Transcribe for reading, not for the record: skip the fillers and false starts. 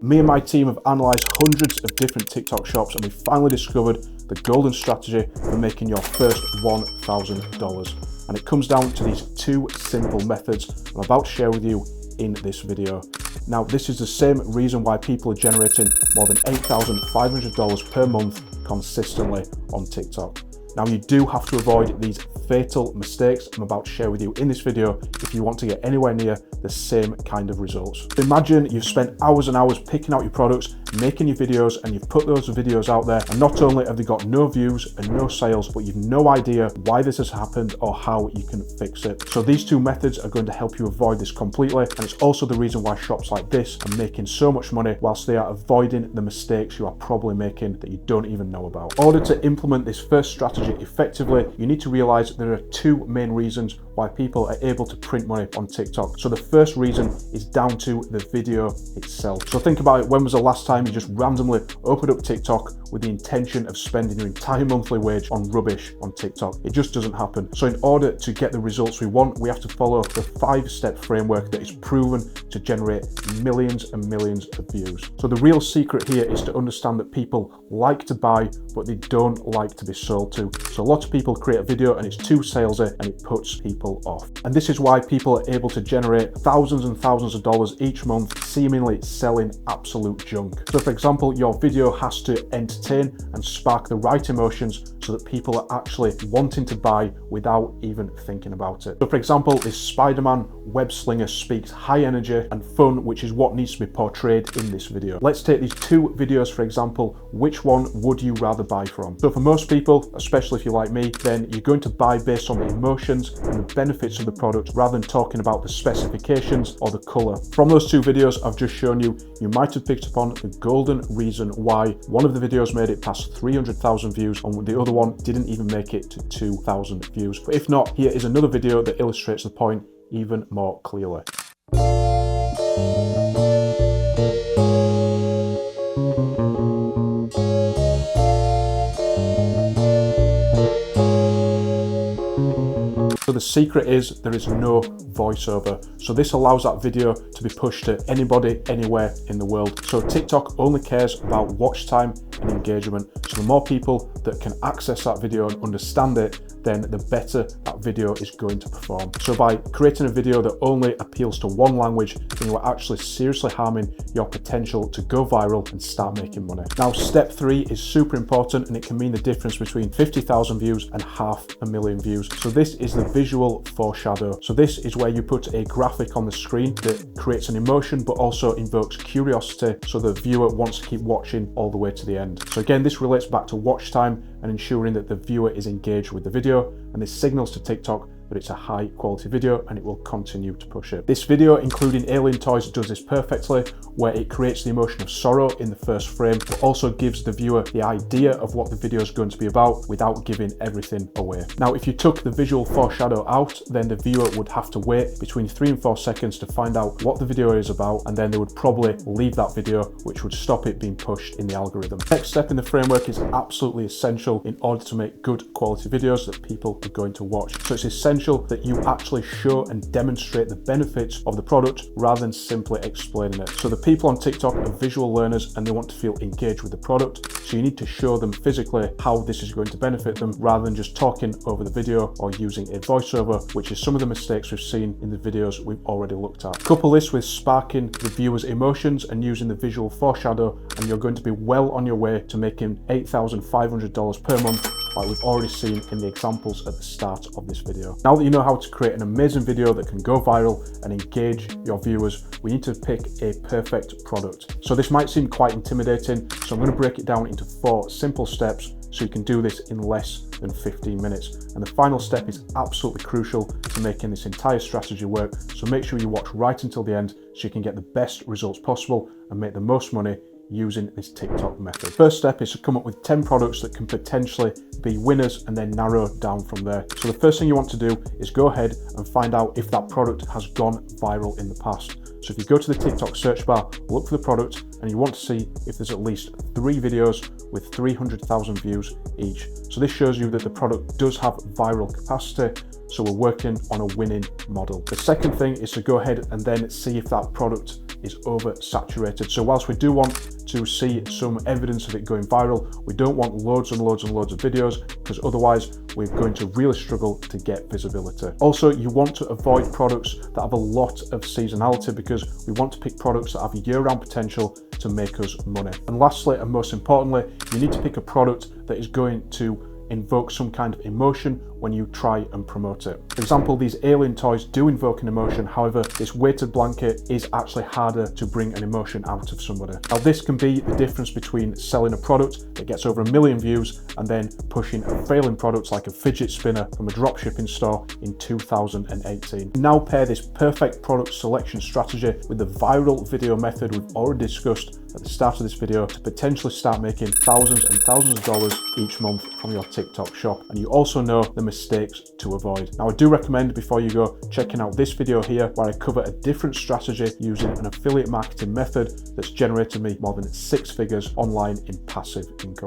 Me and my team have analysed hundreds of different TikTok shops and we finally discovered the golden strategy for making your first $1,000. And it comes down to these two simple methods I'm about to share with you in this video. Now, this is the same reason why people are generating more than $8,500 per month consistently on TikTok. Now, you do have to avoid these fatal mistakes I'm about to share with you in this video if you want to get anywhere near the same kind of results. Imagine you've spent hours and hours picking out your products, making your videos, and you've put those videos out there, and not only have they got no views and no sales, but you've no idea why this has happened or how you can fix it. So these two methods are going to help you avoid this completely, and it's also the reason why shops like this are making so much money whilst they are avoiding the mistakes you are probably making that you don't even know about. In order to implement this first strategy effectively, you need to realize there are two main reasons why people are able to print money on TikTok. So the first reason is down to the video itself. So think about it, when was the last time you just randomly opened up TikTok with the intention of spending your entire monthly wage on rubbish on TikTok? It just doesn't happen. So in order to get the results we want, we have to follow the 5-step framework that is proven to generate millions and millions of views. So the real secret here is to understand that people like to buy, but they don't like to be sold to. So a lot of people create a video and it's too salesy and it puts people off. And this is why people are able to generate thousands and thousands of dollars each month seemingly selling absolute junk. So for example, your video has to entertain and spark the right emotions so that people are actually wanting to buy without even thinking about it. So for example, this Spider-Man web slinger speaks high energy and fun, which is what needs to be portrayed in this video. Let's take these two videos for example. Which one would you rather buy from? So for most people, especially if you're like me, then you're going to buy based on the emotions and the benefits of the product rather than talking about the specifications or the color. From those two videos I've just shown you, you might have picked up on the golden reason why one of the videos made it past 300,000 views and the other one didn't even make it to 2,000 views. But if not, here is another video that illustrates the point even more clearly. So the secret is there is no voiceover. So this allows that video to be pushed to anybody, anywhere in the world. So TikTok only cares about watch time and engagement. So the more people that can access that video and understand it, then the better that video is going to perform. So by creating a video that only appeals to one language, then you are actually seriously harming your potential to go viral and start making money. Now, step 3 is super important and it can mean the difference between 50,000 views and 500,000 views. So this is the visual foreshadow. So this is where you put a graphic on the screen that creates an emotion but also invokes curiosity so the viewer wants to keep watching all the way to the end. So again, this relates back to watch time and ensuring that the viewer is engaged with the video, and this signals to TikTok that it's a high quality video and it will continue to push it. This video, including alien toys, does this perfectly, where it creates the emotion of sorrow in the first frame, but also gives the viewer the idea of what the video is going to be about without giving everything away. Now, if you took the visual foreshadow out, then the viewer would have to wait between 3 and 4 seconds to find out what the video is about, and then they would probably leave that video, which would stop it being pushed in the algorithm. Next step in the framework is absolutely essential in order to make good quality videos that people are going to watch. So it's essential that you actually show and demonstrate the benefits of the product rather than simply explaining it. So the people on TikTok are visual learners and they want to feel engaged with the product. So you need to show them physically how this is going to benefit them rather than just talking over the video or using a voiceover, which is some of the mistakes we've seen in the videos we've already looked at. Couple this with sparking the viewer's emotions and using the visual foreshadow, and you're going to be well on your way to making $8,500 per month, like we've already seen in the examples at the start of this video. Now that you know how to create an amazing video that can go viral and engage your viewers, we need to pick a perfect product. So this might seem quite intimidating, so I'm going to break it down into 4 simple steps so you can do this in less than 15 minutes. And the final step is absolutely crucial to making this entire strategy work, so make sure you watch right until the end so you can get the best results possible and make the most money using this TikTok method. First step is to come up with 10 products that can potentially be winners and then narrow down from there. So the first thing you want to do is go ahead and find out if that product has gone viral in the past. So if you go to the TikTok search bar, look for the product, and you want to see if there's at least 3 videos with 300,000 views each. So this shows you that the product does have viral capacity, so we're working on a winning model. The second thing is to go ahead and then see if that product is oversaturated. So whilst we do want to see some evidence of it going viral, we don't want loads and loads and loads of videos, because otherwise we're going to really struggle to get visibility. Also, you want to avoid products that have a lot of seasonality, because we want to pick products that have year-round potential to make us money. And lastly, and most importantly, you need to pick a product that is going to invoke some kind of emotion when you try and promote it. For example, these alien toys do invoke an emotion, however, this weighted blanket is actually harder to bring an emotion out of somebody. Now, this can be the difference between selling a product that gets over 1 million views and then pushing a failing product like a fidget spinner from a dropshipping store in 2018. Now pair this perfect product selection strategy with the viral video method we've already discussed at the start of this video to potentially start making thousands and thousands of dollars each month from your TikTok shop. And you also know the mistakes to avoid. Now, I do recommend, before you go, checking out this video here where I cover a different strategy using an affiliate marketing method that's generated me more than 6 figures online in passive income.